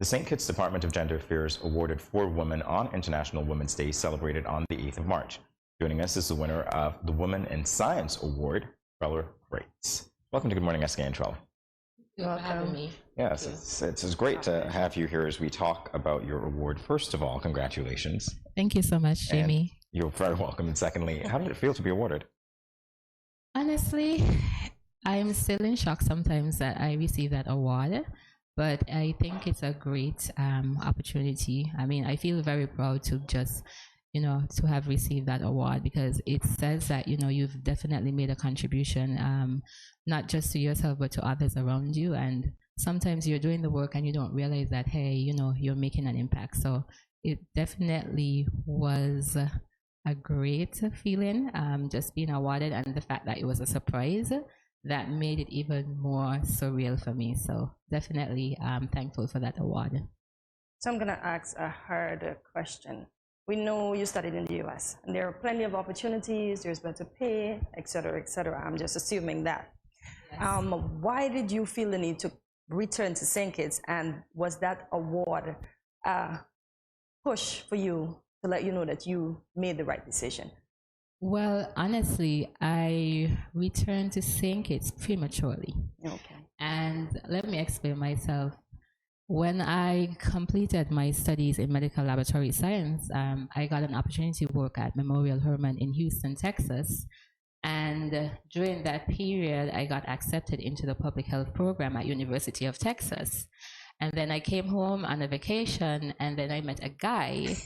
The St. Kitts Department of Gender Affairs awarded 4 women on International Women's Day celebrated on the 8th of March. Joining us is the winner of the Women in Science Award, Trellor Fraites. Welcome to Good Morning SKN, Trellor. Thank you for having me. Yes, it's great to have you here as we talk about your award. First of all, congratulations. Thank you so much, Jamie. And you're very welcome. And secondly, how did it feel to be awarded? Honestly, I'm still in shock sometimes that I received that award, but I think it's a great opportunity. I mean, I feel very proud to just, to have received that award, because it says that, you've definitely made a contribution, not just to yourself, but to others around you. And sometimes you're doing the work and you don't realize that, hey, you're making an impact. So it definitely was a great feeling, just being awarded, and the fact that it was a surprise that made it even more surreal for me. So definitely thankful for that award. So I'm going to ask a harder question. We know you studied in the US, and there are plenty of opportunities, there's better pay, et cetera, et cetera. I'm just assuming that. Yes. Why did you feel the need to return to St. Kitts, and was that award a push for you to let you know that you made the right decision? Well, honestly, I returned to St. Kitts prematurely. Okay. And let me explain myself. When I completed my studies in medical laboratory science, I got an opportunity to work at Memorial Hermann in Houston, Texas. And during that period, I got accepted into the public health program at University of Texas. And then I came home on a vacation, and then I met a guy.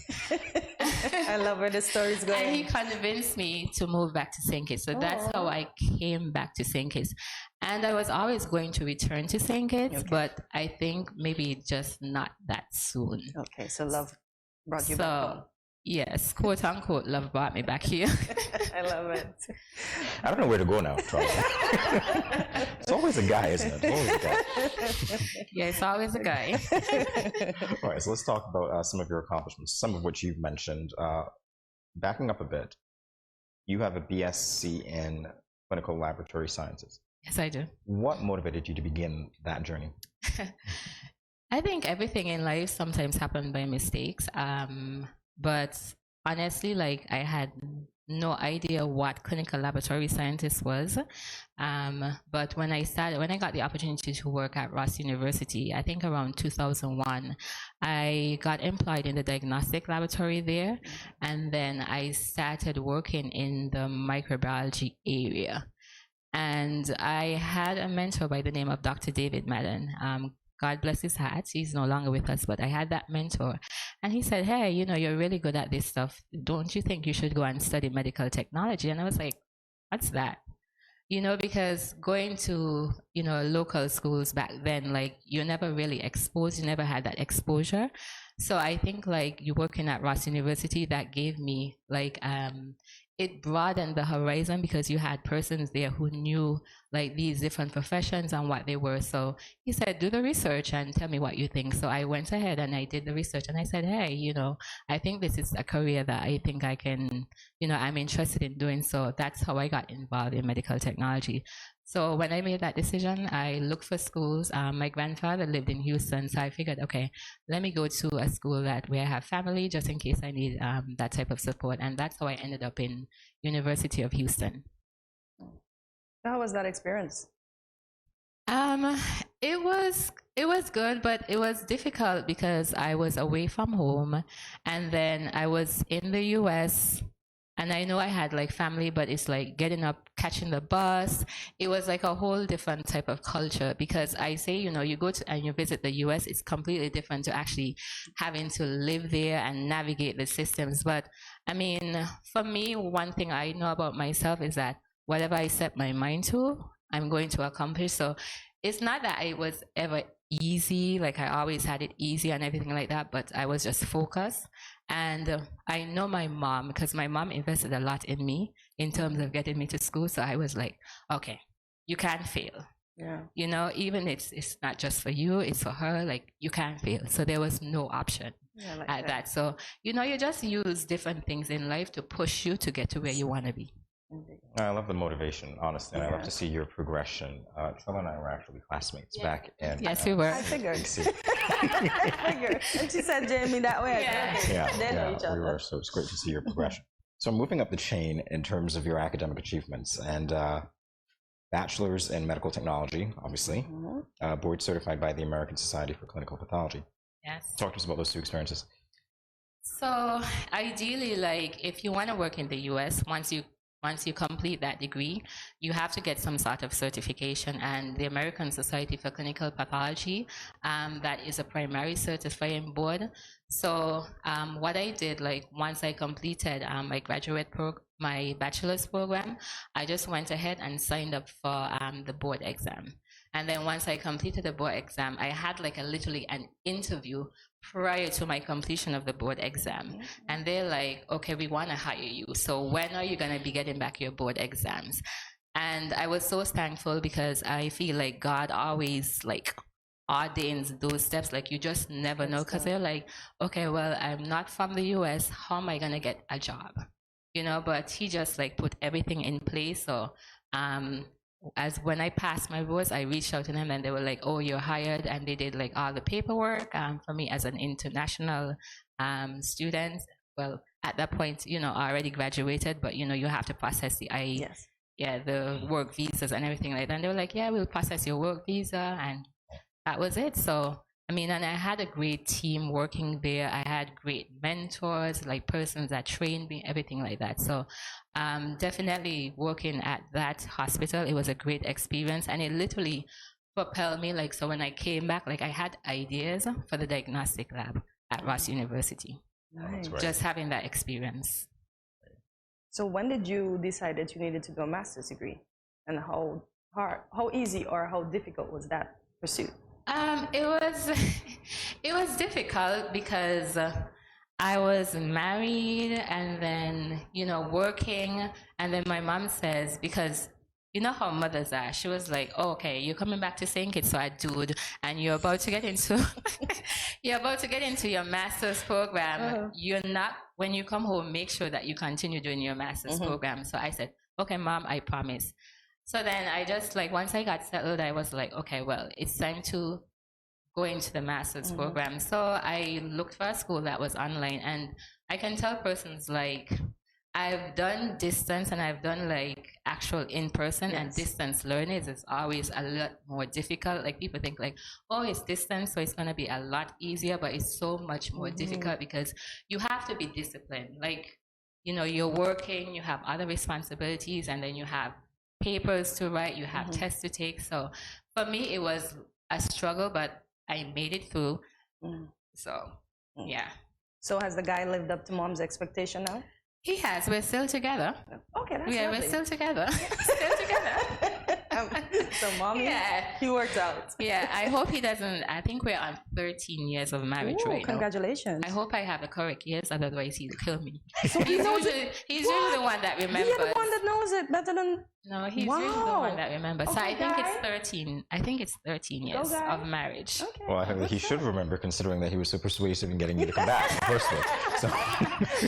I love where the story's going. And he convinced me to move back to St. Kitts. So that's how I came back to St. Kitts. And I was always going to return to St. Kitts, but I think maybe just not that soon. Okay, so love brought you back home. Yes, quote unquote, love brought me back here. I love it. I don't know where to go now, Trellor. It's always a guy, isn't it? Always a guy. Yeah, it's always a guy. All right, so let's talk about some of your accomplishments, some of which you've mentioned. Backing up a bit, you have a BSc in Clinical Laboratory Sciences. Yes, I do. What motivated you to begin that journey? I think everything in life sometimes happens by mistakes. But honestly, I had no idea what clinical laboratory scientist was. But when I got the opportunity to work at Ross University, I think around 2001, I got employed in the diagnostic laboratory there. And then I started working in the microbiology area. And I had a mentor by the name of Dr. David Madden. God bless his heart. He's no longer with us, but I had that mentor. And he said, hey, you're really good at this stuff. Don't you think you should go and study medical technology? And I was like, what's that? Because going to, local schools back then, you're never really exposed. You never had that exposure. So I think you working at Ross University, that gave me it broadened the horizon, because you had persons there who knew these different professions and what they were. So he said, do the research and tell me what you think. So I went ahead and I did the research, and I said, hey, I think this is a career that I think I can, I'm interested in doing. So that's how I got involved in medical technology. So when I made that decision, I looked for schools. My grandfather lived in Houston, so I figured, okay, let me go to a school where I have family, just in case I need that type of support. And that's how I ended up in University of Houston. How was that experience? It was good, but it was difficult because I was away from home, and then I was in the US. And I know I had family, but it's getting up, catching the bus. It was a whole different type of culture, because I say, you go to and you visit the US, it's completely different to actually having to live there and navigate the systems. But I mean, for me, one thing I know about myself is that whatever I set my mind to, I'm going to accomplish. So it's not that it was ever easy, I always had it easy and everything like that, but I was just focused. And I know my mom, because my mom invested a lot in me in terms of getting me to school. So I was like, okay, you can't fail. Yeah. Even it's not just for you, it's for her. You can't fail. So there was no option at that. So, you just use different things in life to push you to get to where you want to be. I love the motivation, honestly, and I love to see your progression. Trellor and I were actually classmates back in. Yes, we were. I figured. I figured. And she said Jamie that way. We were. So it's great to see your progression. So moving up the chain in terms of your academic achievements, and bachelor's in medical technology, obviously, board certified by the American Society for Clinical Pathology. Yes. Talk to us about those two experiences. So ideally, like if you want to work in the US, once you complete that degree, you have to get some sort of certification, and the American Society for Clinical Pathology, that is a primary certifying board. So what I did, like once I completed my bachelor's program, I just went ahead and signed up for the board exam. And then once I completed the board exam, I had like literally an interview prior to my completion of the board exam. And they're like, okay, we want to hire you. So when are you going to be getting back your board exams? And I was so thankful because I feel like God always like ordains those steps. Like you just never know, because they're like, okay, well, I'm not from the US. How am I going to get a job? You know, but he just like put everything in place. So as when I passed my boards, I reached out to them and they were like, oh, you're hired. And they did like all the paperwork for me as an international student. Well, at that point, you know, I already graduated, but you know, you have to process the work visas and everything like that. And they were like, yeah, we'll process your work visa. And that was it. So, I mean, and I had a great team working there. I had great mentors, like persons that trained me, everything like that. So definitely working at that hospital, it was a great experience. And it literally propelled me. Like, so when I came back, like I had ideas for the diagnostic lab at Ross University. Nice. Just having that experience. So when did you decide that you needed to do a master's degree? And how easy or how difficult was that pursuit? It was difficult because I was married and then, you know, working. And then my mom says, because you know how mothers are, she was like, oh, okay, you're coming back to St. Kitts, so I dude, and you're about to get into your master's program. You're not, when you come home, make sure that you continue doing your master's program. So I said, okay, Mom, I promise. So then I just like, once I got settled, I was like, okay, well, it's time to go into the master's program. So I looked for a school that was online, and I can tell persons like, I've done distance and I've done like actual in-person, and distance learning is always a lot more difficult. Like people think like, oh, it's distance, so it's going to be a lot easier, but it's so much more difficult because you have to be disciplined. Like, you know, you're working, you have other responsibilities, and then you have papers to write, you have tests to take. So for me, it was a struggle, but I made it through. So, yeah. So has the guy lived up to Mom's expectation now? He has. We're still together. Okay, that's lovely. We're still together. Still together. So Mommy, he worked out. Yeah, I hope he doesn't. I think we're on 13 years of marriage right now. Congratulations. I hope I have the correct years, otherwise he'll kill me. He's usually the one that remembers. You're the one that knows it better than... No, he's usually the one that remembers. So I think it's 13. I think it's 13 years of marriage. Okay. Well, I think that he should remember, considering that he was so persuasive in getting you to come back in the first place. So.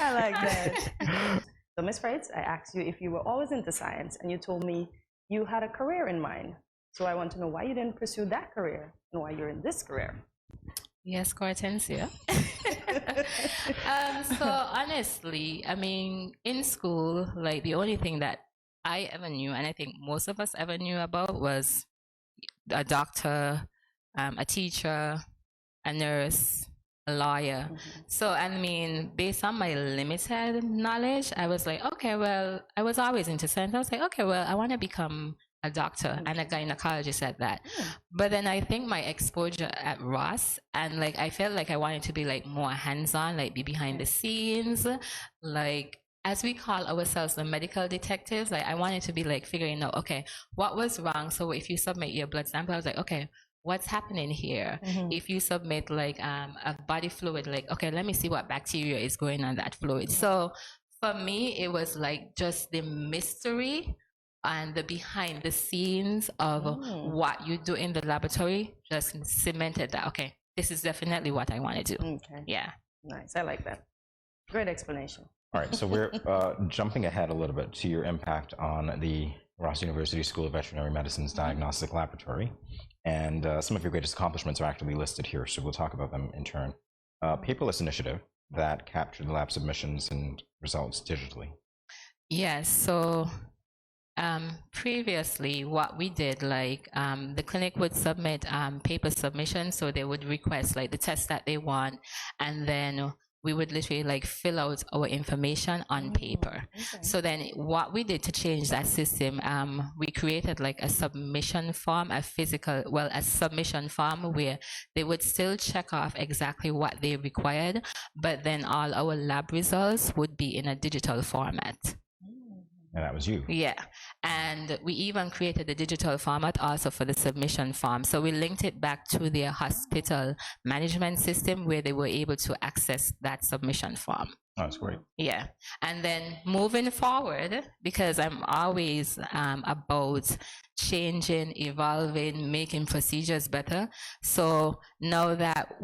I like that. So, Ms. Fraites, I asked you if you were always into science, and you told me you had a career in mind. So I want to know why you didn't pursue that career and why you're in this career. Yes, Hortensia. So honestly, I mean, in school, like the only thing that I ever knew, and I think most of us ever knew about, was a doctor, a teacher, a nurse, a lawyer. So, I mean, based on my limited knowledge, I was like, okay, well, I was always into science. I was like, okay, well, I want to become a doctor and a gynecologist at that. But then I think my exposure at Ross, and like, I felt like I wanted to be like more hands-on, like be behind the scenes, like, as we call ourselves the medical detectives, like I wanted to be like figuring out, okay, what was wrong? So if you submit your blood sample, I was like, okay, what's happening here? If you submit like a body fluid, like, okay, let me see what bacteria is going on that fluid. So for me, it was like just the mystery and the behind the scenes of what you do in the laboratory just cemented that, okay, this is definitely what I want to do. Okay. Yeah. Nice. I like that. Great explanation. All right, so we're jumping ahead a little bit to your impact on the Ross University School of Veterinary Medicine's Diagnostic Laboratory. And some of your greatest accomplishments are actually listed here, so we'll talk about them in turn. Paperless initiative that captured the lab submissions and results digitally. Yes, so previously what we did, like the clinic would submit paper submissions, so they would request like the test that they want, and then we would literally like fill out our information on paper. Okay. So then what we did to change that system, we created like a submission form, a submission form where they would still check off exactly what they required, but then all our lab results would be in a digital format. And that was you. Yeah, and we even created the digital format also for the submission form. So we linked it back to their hospital management system where they were able to access that submission form. Oh, that's great. Yeah, and then moving forward, because I'm always about changing, evolving, making procedures better. So now that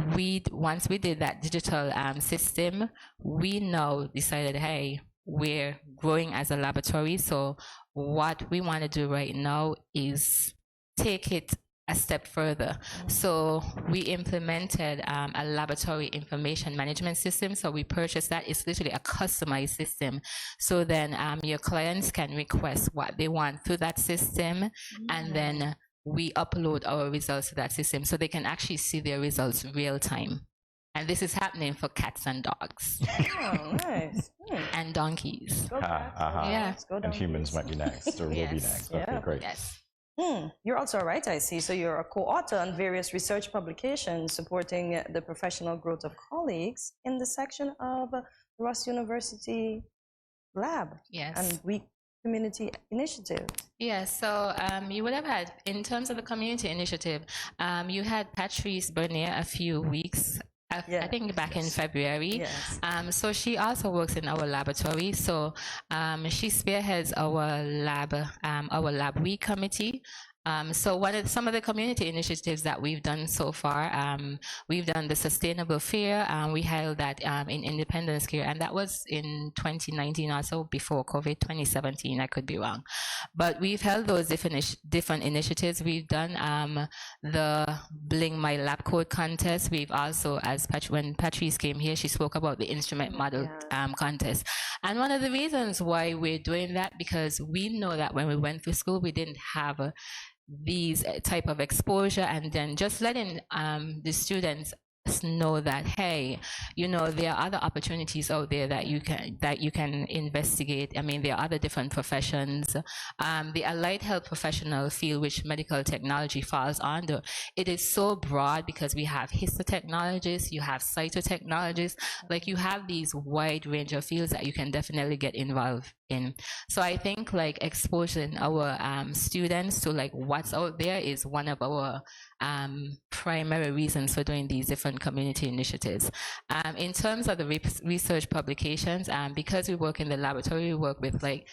once we did that digital system, we now decided, hey, we're growing as a laboratory. So what we want to do right now is take it a step further. So we implemented a laboratory information management system. So we purchased that. It's literally a customized system. So then your clients can request what they want through that system, and then we upload our results to that system so they can actually see their results real time. And this is happening for cats and dogs. Oh, nice. And donkeys. Go cats, Yeah. go And donkeys. humans might be next, or will be Yes. next. Okay, Yeah. great. Yes. You're also a writer, I see. So you're a co-author on various research publications supporting the professional growth of colleagues in the section of Ross University Lab Yes. and weak community initiative. Yeah, so you would have had, in terms of the community initiative, you had Patrice Bernier a few weeks, I think back in February. Yes. So she also works in our laboratory. So she spearheads our lab week committee. So some of the community initiatives that we've done so far, we've done the Sustainable Fair. We held that in Independence Square, and that was in 2019, also before COVID, 2017, I could be wrong. But we've held those different initiatives. We've done the Bling My Lab Coat contest. We've also, when Patrice came here, she spoke about the instrument model contest. And one of the reasons why we're doing that, because we know that when we went through school, we didn't have these type of exposure, and then just letting the students know that, hey, there are other opportunities out there that you can investigate. I mean, there are other different professions. The allied health professional field, which medical technology falls under, it is so broad because we have histotechnologists, you have cytotechnologists, like you have these wide range of fields that you can definitely get involved in. So I think like exposing our students to like what's out there is one of our primary reasons for doing these different community initiatives. In terms of the research publications, because we work in the laboratory, we work with like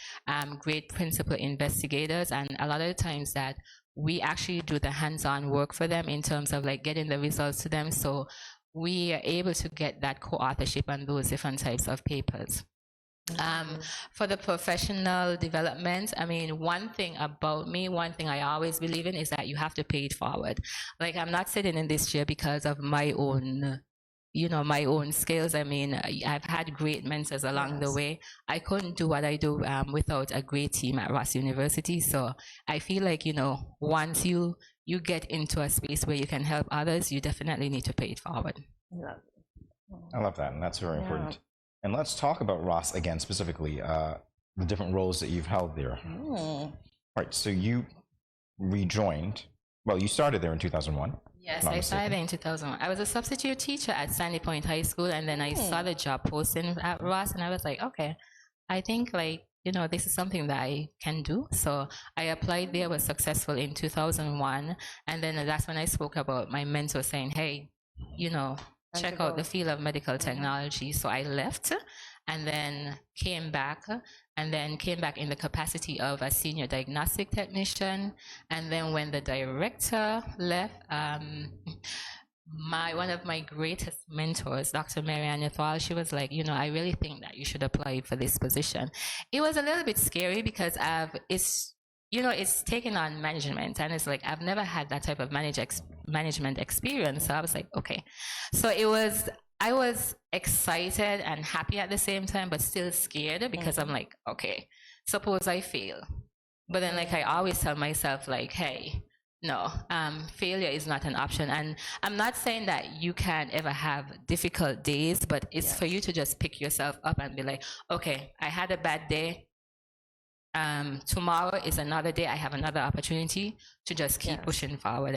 great principal investigators, and a lot of the times that we actually do the hands-on work for them in terms of like getting the results to them. So we are able to get that co-authorship on those different types of papers. For the professional development, I mean, one thing I always believe in is that you have to pay it forward. Like, I'm not sitting in this chair because of my own skills. I mean, I've had great mentors along the way. I couldn't do what I do without a great team at Ross University. So I feel like, once you get into a space where you can help others, you definitely need to pay it forward. I love that, and that's very important. And let's talk about Ross again, specifically, the different roles that you've held there. All right, so you rejoined, you started there in 2001. Yes, I started in 2001. I was a substitute teacher at Sandy Point High School, and then I saw the job posting at Ross, and I was like, okay, I think this is something that I can do. So I applied there, was successful in 2001, and then that's when I spoke about my mentor saying, hey, check out the field of medical technology. So I left and then came back in the capacity of a senior diagnostic technician. And then when the director left, one of my greatest mentors, Dr. Marianne Ethwal, she was like, I really think that you should apply for this position. It was a little bit scary because it's taken on management, and it's like I've never had that type of management experience. So I was like, okay. So I was excited and happy at the same time, but still scared because I'm like, okay, suppose I fail. But then, like, I always tell myself, like, hey, no, failure is not an option. And I'm not saying that you can't ever have difficult days, but it's for you to just pick yourself up and be like, okay, I had a bad day. Tomorrow is another day. I have another opportunity to just keep pushing forward.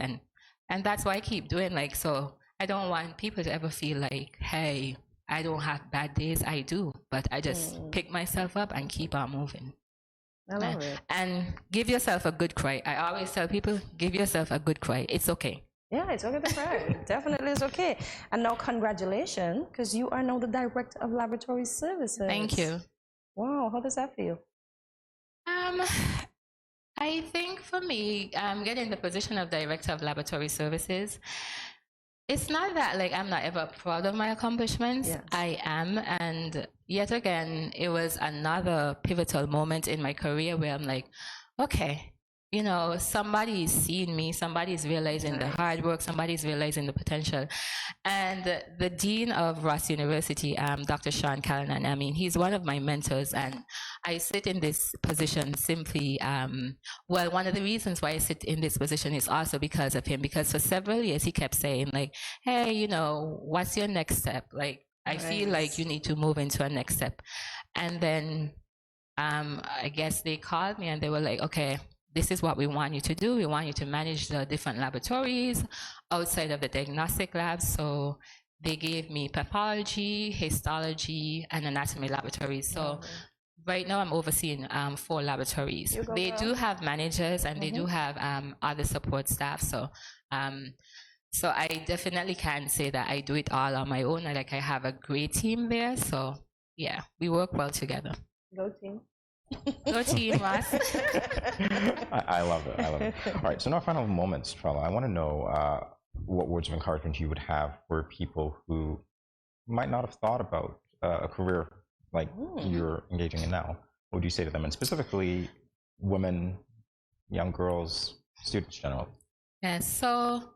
And that's why I keep doing, like, so I don't want people to ever feel like, hey, I don't have bad days. I do, but I just pick myself up and keep on moving. I love it. And give yourself a good cry. I always tell people, give yourself a good cry. It's okay. Yeah, it's okay to cry. Definitely it's okay. And now congratulations, because you are now the Director of Laboratory Services. Thank you. Wow, how does that feel? I think for me, getting the position of Director of Laboratory Services, it's not that like I'm not ever proud of my accomplishments. Yes. I am, and yet again, it was another pivotal moment in my career where I'm like, okay, somebody's seeing me, somebody's realizing the hard work, somebody's realizing the potential. And the Dean of Ross University, Dr. Sean Callanan, I mean, he's one of my mentors, and I sit in this position simply, one of the reasons why I sit in this position is also because of him, because for several years he kept saying like, hey, what's your next step? Like, I feel like you need to move into a next step. And then I guess they called me and they were like, okay, this is what we want you to do. We want you to manage the different laboratories outside of the diagnostic labs. So they gave me pathology, histology, and anatomy laboratories. So right now I'm overseeing 4 laboratories. They do have managers and they do have other support staff. So so I definitely can't say that I do it all on my own. Like, I have a great team there. So yeah, we work well together. Go team. Go team, Ross. I love it. I love it. All right. So in our final moments, Trellor, I want to know what words of encouragement you would have for people who might not have thought about a career like you're engaging in now. What would you say to them? And specifically, women, young girls, students generally. Yes. So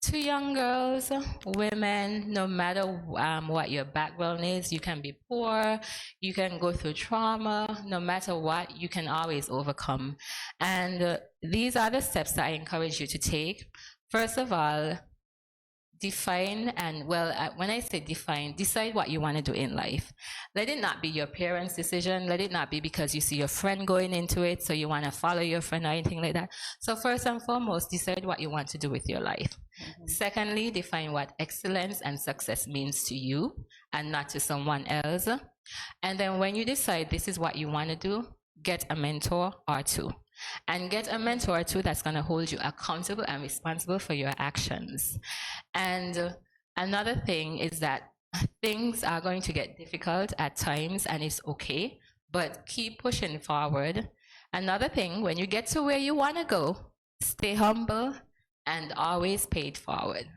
to young girls, women, no matter what your background is, you can be poor, you can go through trauma, no matter what, you can always overcome. And these are the steps that I encourage you to take. First of all, define and, when I say define, decide what you want to do in life. Let it not be your parents' decision. Let it not be because you see your friend going into it, so you want to follow your friend or anything like that. So first and foremost, decide what you want to do with your life. Secondly, define what excellence and success means to you and not to someone else. And then when you decide this is what you want to do, get a mentor or two. And get a mentor or two that's going to hold you accountable and responsible for your actions. And another thing is that things are going to get difficult at times, and it's okay, but keep pushing forward. Another thing, when you get to where you want to go, stay humble and always pay it forward.